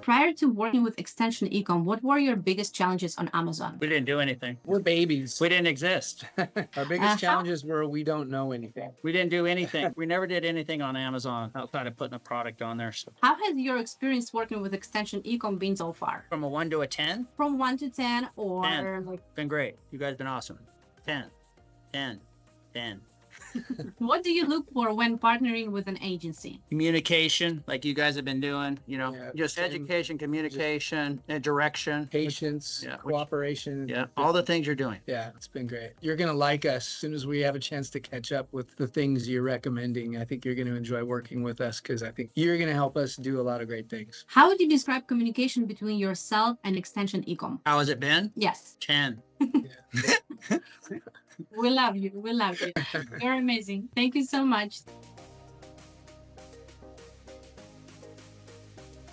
Prior to working with Extension eCom, what were your biggest challenges on Amazon? We didn't do anything. We're babies. We didn't exist. Our biggest challenges were we don't know anything. We didn't do anything. We never did anything on Amazon outside of putting a product on there. So How has your experience working with Extension eCom been so far? from a 1 to a 10, From 1 to 10 or 10. like, been great. You guys been awesome. 10, 10, 10. what do you look for when partnering with an agency? Communication, like you guys have been doing, Yeah, just education, communication, and direction. Patience, Yeah, cooperation. Yeah, all the things you're doing. Yeah, it's been great. You're going to like us as soon as we have a chance to catch up with the things you're recommending. I think you're going to enjoy working with us because I think you're going to help us do a lot of great things. How would you describe communication between yourself and Extension eCom? How has it been? Yes, 10. we love you. We love you. You're amazing. Thank you so much.